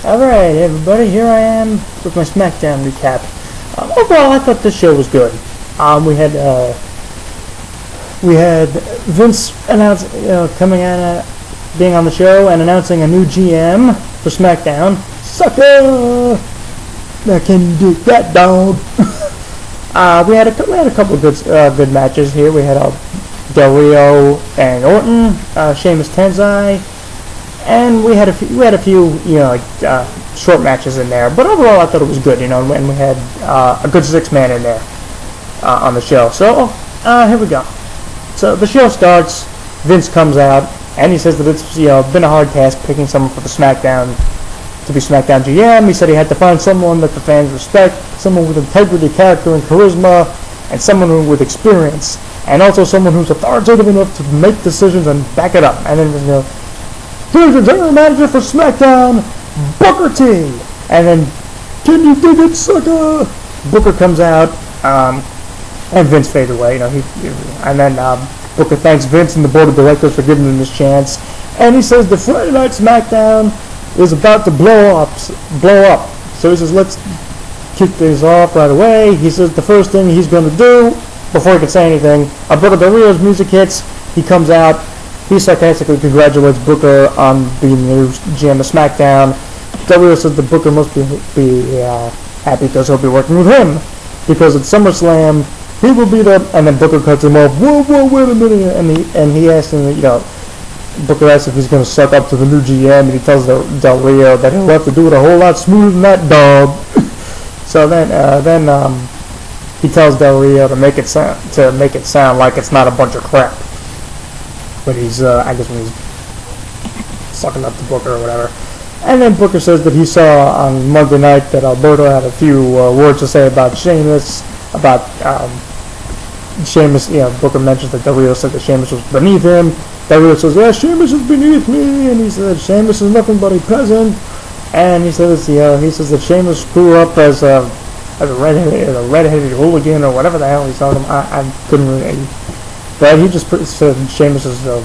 Alright everybody, here I am with my Smackdown recap. Overall, I thought this show was good. We had Vince announce, coming out, being on the show and announcing a new GM for Smackdown. Sucker! Now can you dig that, dog? We had a couple of good matches here. We had Del Rio and Orton, Sheamus Tenzai, and we had a few short matches in there. But overall, I thought it was good, and we had a good 6-man in there on the show. So here we go. So the show starts. Vince comes out and he says that it's been a hard task picking someone for the SmackDown to be SmackDown GM. He said he had to find someone that the fans respect, someone with integrity, character, and charisma, and someone with experience, and also someone who's authoritative enough to make decisions and back it up. And then here's the general manager for SmackDown, Booker T. And then, can you dig it, sucker? Booker comes out, and Vince fades away. And then Booker thanks Vince and the board of directors for giving him this chance. And he says the Friday Night SmackDown is about to blow up. So he says, let's kick things off right away. He says the first thing he's going to do, before he can say anything, Booker Del Rio's music hits. He comes out. He sarcastically congratulates Booker on being the new GM of SmackDown. Del Rio says the Booker must be happy because he'll be working with him. Because at SummerSlam, he will be the... And then Booker cuts him off. Whoa, wait a minute. And he asks him, Booker asks if he's going to suck up to the new GM, and he tells Del Rio that he'll have to do it a whole lot smoother than that, dog. So then he tells Del Rio to make it sound like it's not a bunch of crap. But he's, I guess when he's sucking up to Booker or whatever. And then Booker says that he saw on Monday night that Alberto had a few words to say about Sheamus, Sheamus, Booker mentions that Del Rio said that Sheamus was beneath him. Del Rio says, yeah, Sheamus is beneath me, and he said Sheamus is nothing but a peasant. And he says, that Sheamus grew up as a redheaded hooligan or whatever the hell he told him. I couldn't really, but he just said Sheamus is a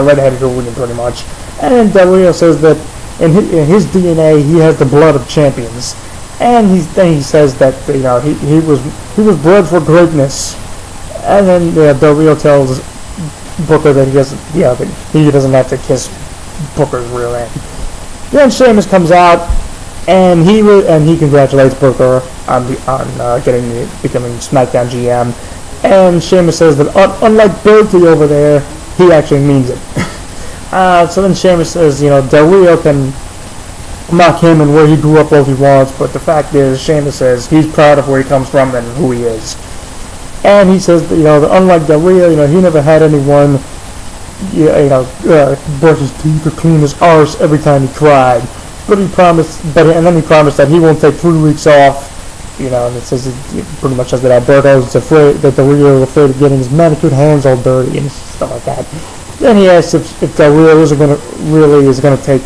redheaded hooligan pretty much. And then Del Rio says that in his DNA he has the blood of champions, and then he says that he was bred for greatness. And then Del Rio tells Booker that he doesn't have to kiss Booker's real name. Then Sheamus comes out and he congratulates Booker on becoming SmackDown GM. And Sheamus says that unlike Bertie over there, he actually means it. So then Sheamus says, Del Rio can mock him and where he grew up all he wants, but the fact is, Sheamus says he's proud of where he comes from and who he is. And he says that, unlike Del Rio, he never had anyone, brush his teeth or clean his arse every time he cried. But he promised, and then he promised that he won't take 3 weeks off. And it says it pretty much says that Alberto's afraid that Del Rio is afraid of getting his manicured hands all dirty and stuff like that. Then he asks if Del Rio is going to take,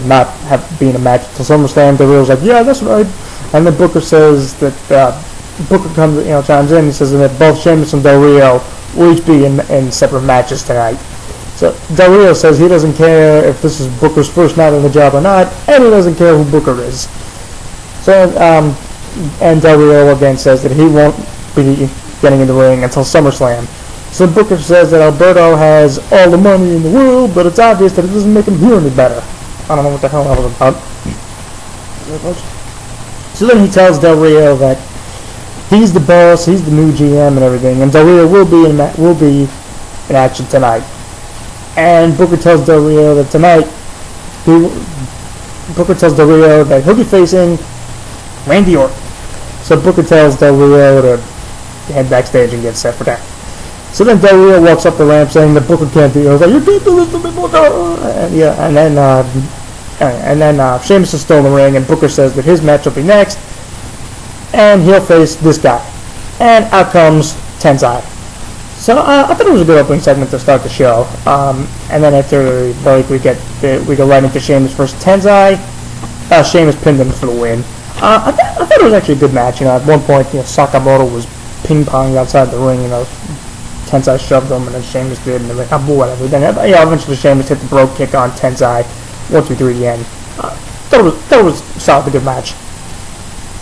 not have being a match until SummerSlam. Del Rio's like, yeah, that's right. And then Booker says that. Booker chimes in. He says that both Sheamus and Del Rio will each be in separate matches tonight. So Del Rio says he doesn't care if this is Booker's first night on the job or not, and he doesn't care who Booker is. So and Del Rio again says that he won't be getting in the ring until SummerSlam. So Booker says that Alberto has all the money in the world, but it's obvious that it doesn't make him hear any better. I don't know what the hell that was about. So then he tells Del Rio that he's the boss, he's the new GM and everything, and Del Rio will be in action tonight. And Booker tells Del Rio that tonight, he'll be facing Randy Orton. So Booker tells Del Rio to head backstage and get set for that. So then Del Rio walks up the ramp saying that Booker can't do it. He was like, you can't do this to me, Booker! And then Sheamus is still in the ring, and Booker says that his match will be next, and he'll face this guy. And out comes Tenzai. So I thought it was a good opening segment to start the show. And then after the break, we go right into Sheamus versus Tenzai. Sheamus pinned him for the win. I thought it was actually a good match. At one point, Sakamoto was ping-ponging outside the ring. Tenzai shoved him, and then Sheamus did, and they're like, oh, whatever. Then eventually Sheamus hit the brogue kick on Tenzai. 1, 2, 3, the end. That was a solid, good match.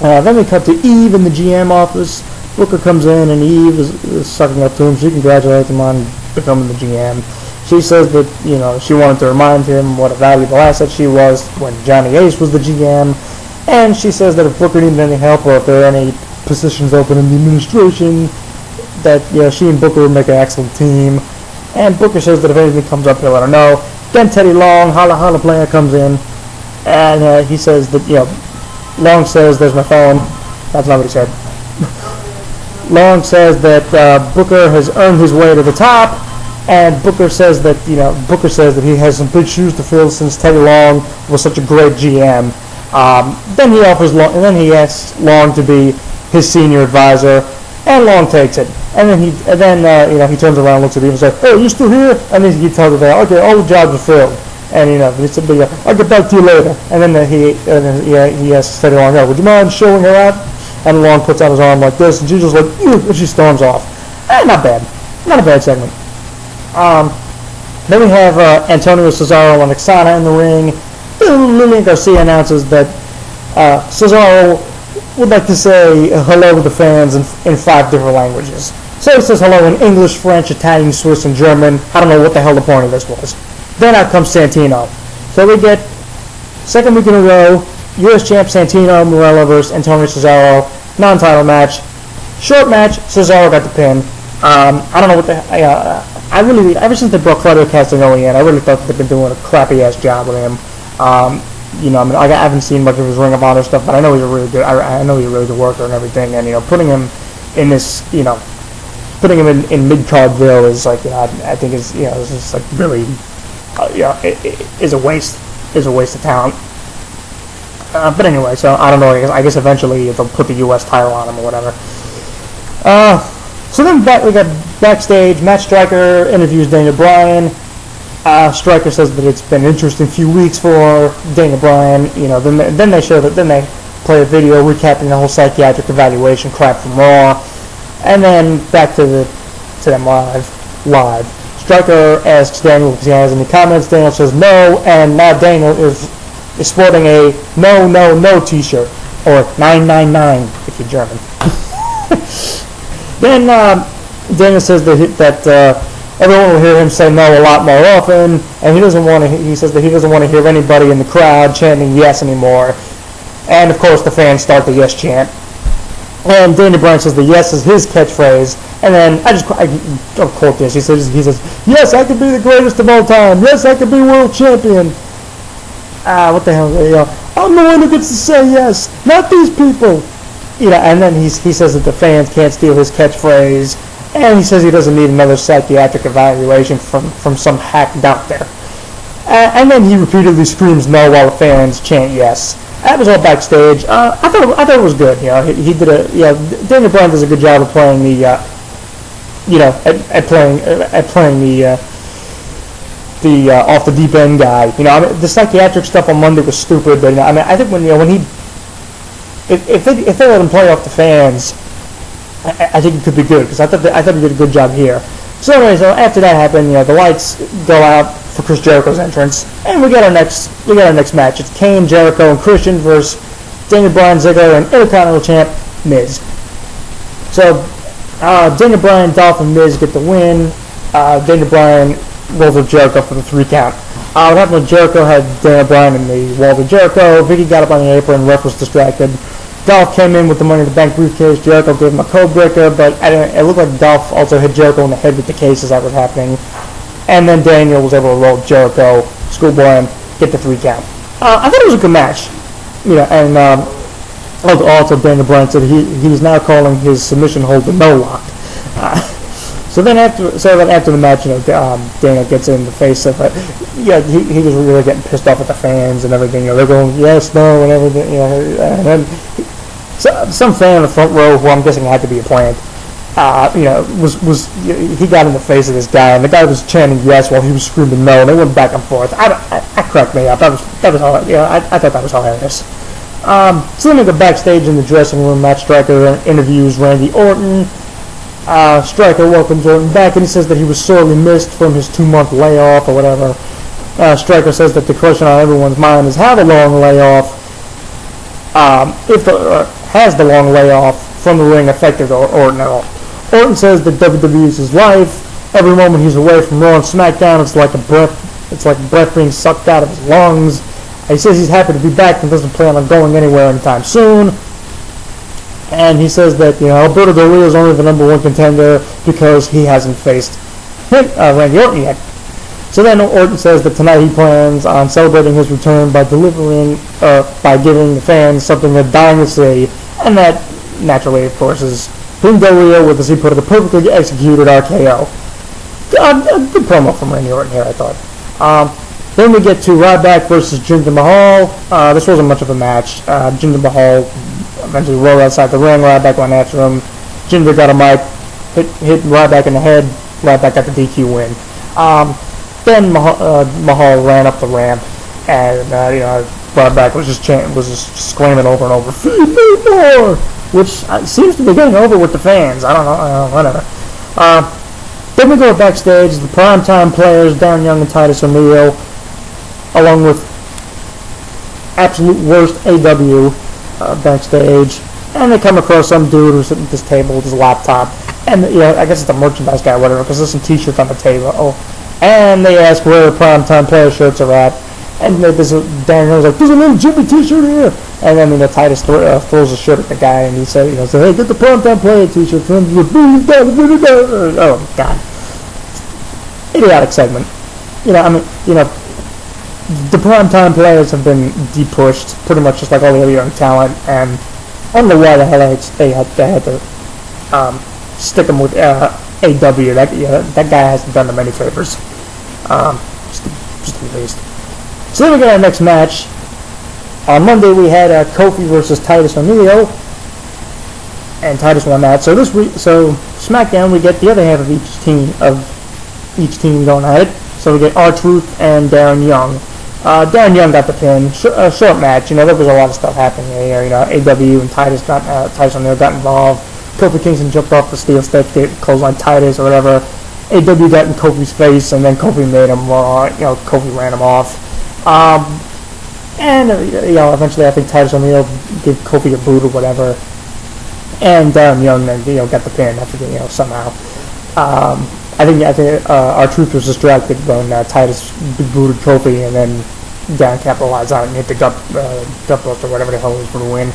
Then we cut to Eve in the GM office. Booker comes in, and Eve is sucking up to him. She congratulates him on becoming the GM. She says that, you know, she wanted to remind him what a valuable asset she was when Johnny Ace was the GM. And she says that if Booker needed any help or if there are any positions open in the administration, that, you know, she and Booker would make an excellent team. And Booker says that if anything comes up, he'll let her know. Then Teddy Long, Holla Holla Player, comes in, and he says that, you know, Long says, "There's my phone." That's not what he said. Long says that Booker has earned his way to the top, and Booker says that, you know, he has some big shoes to fill since Teddy Long was such a great GM. Then he offers Long, and then he asks Long to be his senior advisor, and Long takes it. And then you know, he turns around and looks at him and says, "Hey, you still here?" And then he tells her, "Okay, all the jobs are filled." And, you know, he said, "I'll get back to you later." And then he asks Teddy Long, "Would you mind showing her out?" And Long puts out his arm like this, and she's just like, and she storms off. Not bad. Not a bad segment. Then we have Antonio Cesaro and Oksana in the ring. Lillian Garcia announces that Cesaro would like to say hello to the fans in 5 different languages. So he says hello in English, French, Italian, Swiss, and German. I don't know what the hell the point of this was. Then out comes Santino. So we get, second week in a row, U.S. Champ Santino Marella versus Antonio Cesaro, non-title match. Short match, Cesaro got the pin. I don't know what the I really, ever since they brought Claudio Castagnoli in, I really thought that they've been doing a crappy-ass job with him. You know, I mean, I haven't seen much of his Ring of Honor stuff, but I know he's a really good. I know he's a really good worker and everything. And, you know, putting him in this, you know, putting him in mid-cardville is like, you know, I think is, you know, it's just like really, you know, is a waste of talent. But anyway, so I don't know. I guess eventually they'll put the U.S. title on him or whatever. So then we got backstage. Matt Striker interviews Daniel Bryan. Striker says that it's been an interesting few weeks for Daniel Bryan. You know, then they play a video recapping the whole psychiatric evaluation crap from Raw, and then back to them live. Striker asks Daniel if he has any comments. Daniel says no, and now Daniel is sporting a no T-shirt, or 999 if you're German. Then Daniel says that everyone will hear him say no a lot more often, and he says that he doesn't want to hear anybody in the crowd chanting yes anymore. And of course the fans start the yes chant. And Daniel Bryan says the yes is his catchphrase, and then I'll quote this. He says, "Yes, I could be the greatest of all time. Yes, I could be world champion." What the hell? You know, I'm the one who gets to say yes, not these people. You know, and then he says that the fans can't steal his catchphrase, and he says he doesn't need another psychiatric evaluation from some hack doctor. And then he repeatedly screams no while the fans chant yes. That was all backstage. I thought it was good. You know, he did Daniel Bryan does a good job of playing the, you know, at playing the off the deep end guy. You know, I mean, the psychiatric stuff on Monday was stupid, but, you know, I mean, I think when he. If they let him play off the fans, I think it could be good, because I thought he did a good job here. So anyway, so after that happened, you know, the lights go out for Chris Jericho's entrance, and we got our next match. It's Kane, Jericho, and Christian versus Daniel Bryan, Ziggler, and Intercontinental Champ Miz. So Daniel Bryan, Dolph, and Miz get the win. Daniel Bryan rolls up Jericho for the 3 count. What happened with Jericho had Daniel Bryan in the walls of Jericho. Vicky got up on the apron. Ref was distracted. Dolph came in with the Money in the Bank briefcase. Jericho gave him a code breaker, but it looked like Dolph also hit Jericho in the head with the case as that was happening. And then Daniel was able to roll Jericho, schoolboy him, get the 3 count. I thought it was a good match. You know, and also Daniel Bryan said he's now calling his submission hold the no lock. So then after the match, you know, Daniel gets in the face of it. Yeah, he was really getting pissed off at the fans and everything. You know, they're going yes, no, and everything. You know, and then some fan in the front row, who I'm guessing had to be a plant, you know, he got in the face of this guy, and the guy was chanting yes while he was screaming no, and they went back and forth. That cracked me up. That was all. You know, I thought that was hilarious. So then we go backstage in the dressing room. Matt Striker interviews Randy Orton. Striker welcomes Orton back, and he says that he was sorely missed from his 2-month layoff or whatever. Stryker says that the question on everyone's mind is how the long layoff, has the long layoff from the ring affected Orton at all. Orton says that WWE is his life. Every moment he's away from Raw and SmackDown, it's like breath being sucked out of his lungs. He says he's happy to be back and doesn't plan on going anywhere anytime soon. And he says that, Alberto Del Rio is only the #1 contender because he hasn't faced Randy Orton yet. So then Orton says that tonight he plans on celebrating his return by giving the fans something they're dying to see, and that, naturally, of course, is hitting Del Rio with, as he put it, a perfectly executed RKO. A good promo from Randy Orton here, I thought. Then we get to Ryback versus Jinder Mahal. This wasn't much of a match. Jinder Mahal eventually rolled outside the ring. Ryback went after him. Jinder got a mic, hit Ryback in the head. Ryback got the DQ win. Then Mahal ran up the ramp, and Ryback was just screaming over and over, "Feed me more!" Which seems to be getting over with the fans. I don't know, whatever. Then we go backstage. The primetime players, Darren Young and Titus O'Neil, along with absolute worst AW backstage, and they come across some dude who's sitting at this table with his laptop, and I guess it's a merchandise guy or whatever, because there's some t-shirts on the table. And they ask where the primetime player shirts are at, and Darren Young's like, "There's a little Jimmy t-shirt here," and then Titus throws a shirt at the guy, and he said, "Hey, get the primetime player t-shirt from him." Oh God, idiotic segment. The primetime players have been de-pushed, pretty much just like all the other young talent, and I don't know why the hell they had to stick them with AW. That guy hasn't done them any favors. Just a waste. So then we get our next match. On Monday we had Kofi versus Titus O'Neil, and Titus won that. So SmackDown we get the other half of each team going at it. So we get R-Truth and Darren Young. Darren Young got the pin. Short match. There was a lot of stuff happening here. AW and Titus O'Neil got involved. Kofi Kingston jumped off the steel step, clothesline Titus or whatever. AW got in Kofi's face, and then Kofi made him. Kofi ran him off. Eventually I think Titus O'Neil gave Kofi a boot or whatever, and Darren Young then got the pin after somehow. I think R-Truth was distracted when Titus booted Kofi, and then Darren capitalized on it and hit the gut bust or whatever the hell it was for the win.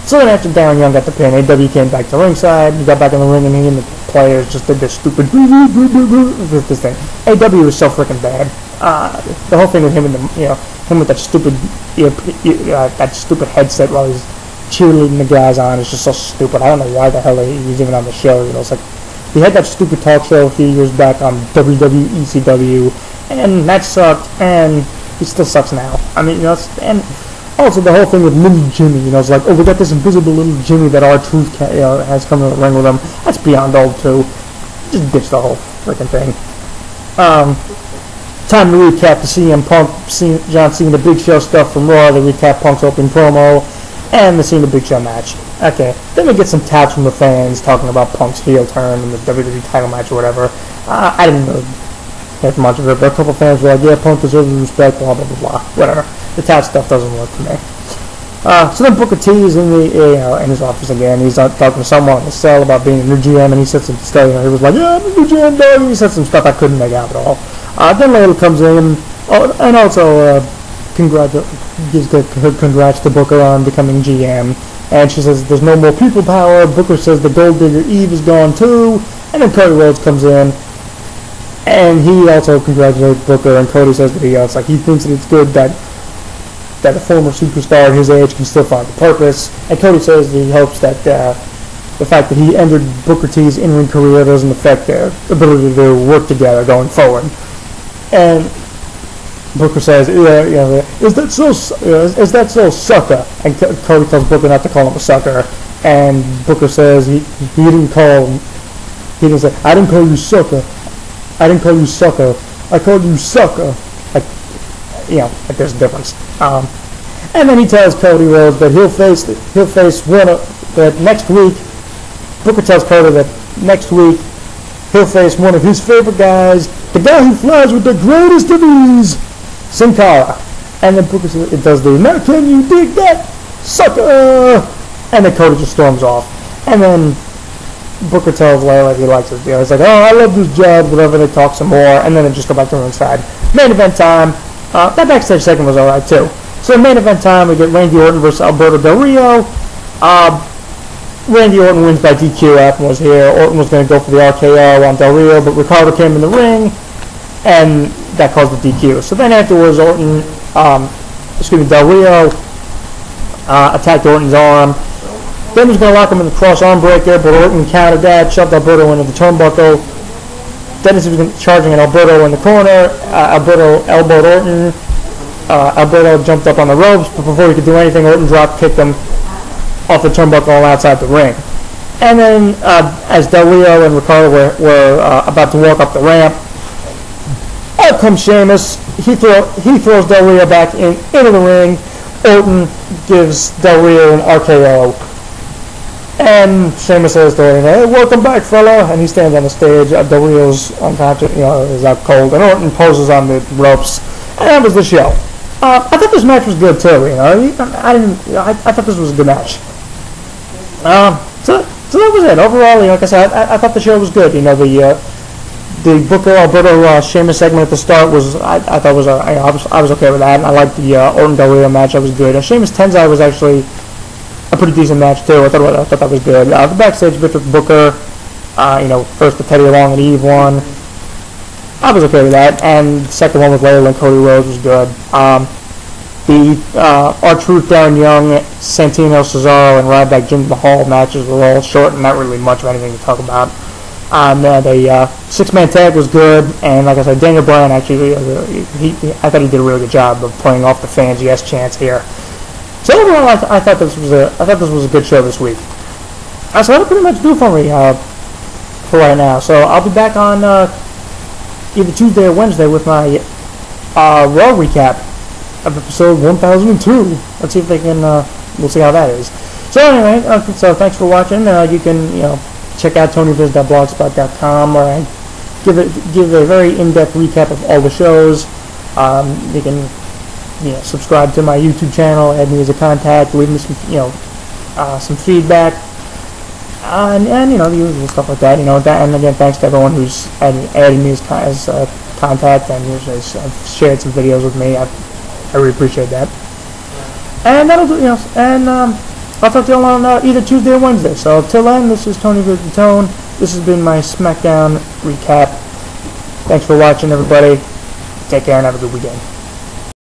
So then after Darren Young got the pin, AW came back to ringside. He got back in the ring, and he and the players just did this stupid with this thing. AW was so freaking bad. The whole thing with him and him with that stupid headset while he's cheerleading the guys on is just so stupid. I don't know why the hell he was even on the show. It's like he had that stupid talk show a few years back on WWECW, and that sucked, and he still sucks now. And also the whole thing with Little Jimmy, it's like, we got this invisible Little Jimmy that R-Truth has come to the ring with him. That's beyond old too. Just ditch the whole freaking thing. Time to recap the CM Punk, John Cena, Big Show stuff from Raw. They recap Punk's opening promo and the Cena Big Show match. Okay, then we get some taps from the fans talking about Punk's heel turn and the WWE title match or whatever. I didn't really hear much of it, but a couple fans were like, "Yeah, Punk deserves respect," blah blah blah blah. Whatever. The tap stuff doesn't work for me. So then Booker T is in in his office again. He's talking to someone in the cell about being a new GM, and he said some stuff. He was like, "Yeah, I'm a new GM, dog." He said some stuff I couldn't make out at all. Then Layla comes in, and also gives congrats to Booker on becoming GM. And she says there's no more people power. Booker says the Gold Digger Eve is gone too. And then Cody Rhodes comes in, and he also congratulates Booker. And Cody says that he thinks that it's good that a former superstar at his age can still find a purpose. And Cody says that he hopes that the fact that he ended Booker T's in-ring career doesn't affect their ability to work together going forward. And Booker says, is that so, sucker? And Cody tells Booker not to call him a sucker. And Booker says he didn't say, "I didn't call you sucker. I didn't call you sucker. I called you sucker." Like there's a difference. And then he tells Cody Rhodes that he'll face that next week. Booker tells Cody that next week he'll face one of his favorite guys, the guy who flies with the greatest of ease, Sin Cara. And then Booker it does the "Now can you dig that, sucker?" And then Cody just storms off. And then Booker tells Layla he likes his deal. He's like, "Oh, I love this job," whatever. They talk some more, and then they just go back to the ringside. Main event time. That backstage segment was alright too. So main event time, we get Randy Orton versus Alberto Del Rio. Randy Orton wins by DQ. Appen was here. Orton was going to go for the RKO on Del Rio, but Ricardo came in the ring, and that caused the DQ. So then afterwards, Del Rio attacked Orton's arm. Then he was going to lock him in the cross arm breaker, but Orton countered that, shoved Alberto into the turnbuckle. Dennis was charging at Alberto in the corner. Alberto elbowed Orton. Alberto jumped up on the ropes, but before he could do anything, Orton drop kicked him off the turnbuckle outside the ring. And then, as Del Rio and Ricardo were about to walk up the ramp, out comes Sheamus. He throws Del Rio back into the ring. Orton gives Del Rio an RKO. And Sheamus says to Orton, "Hey, welcome back, fella." And he stands on the stage. Del Rio's unconscious, is out cold. And Orton poses on the ropes. And that was the show. I thought this match was good too. I thought this was a good match. So that was it. Overall, like I said, I thought the show was good. The Booker Alberto Sheamus segment at the start was I thought was I was okay with that. And I liked the Orton Del Rio match. That was good. Sheamus Tensai was actually a pretty decent match too. I thought that was good. The backstage bit with Booker, first the Teddy Long and Eve one, I was okay with that, and the second one with Layla and Cody Rhodes was good. The R-Truth, Darren Young, Santino, Cesaro, and Ryback Jinder Mahal matches were all short and not really much of anything to talk about. The six-man tag was good, and like I said, Daniel Bryan actually, I thought he did a really good job of playing off the fans' yes chants here. So overall, I thought this was a good show this week. So that'll pretty much do for me for right now. So I'll be back on either Tuesday or Wednesday with my Raw recap of episode 1002. Let's see if they can. We'll see how that is. So anyway, so thanks for watching. You can check out tonyviz.blogspot.com where I give a very in-depth recap of all the shows. You can subscribe to my YouTube channel, add me as a contact, leave me some some feedback, and the usual stuff like that. And again, thanks to everyone who's added me as contact and has shared some videos with me. I really appreciate that. And that'll do. And I'll talk to you on either Tuesday or Wednesday. So till then, this is Tony Viz the Tone. This has been my Smackdown recap. Thanks for watching, everybody. Take care and have a good weekend.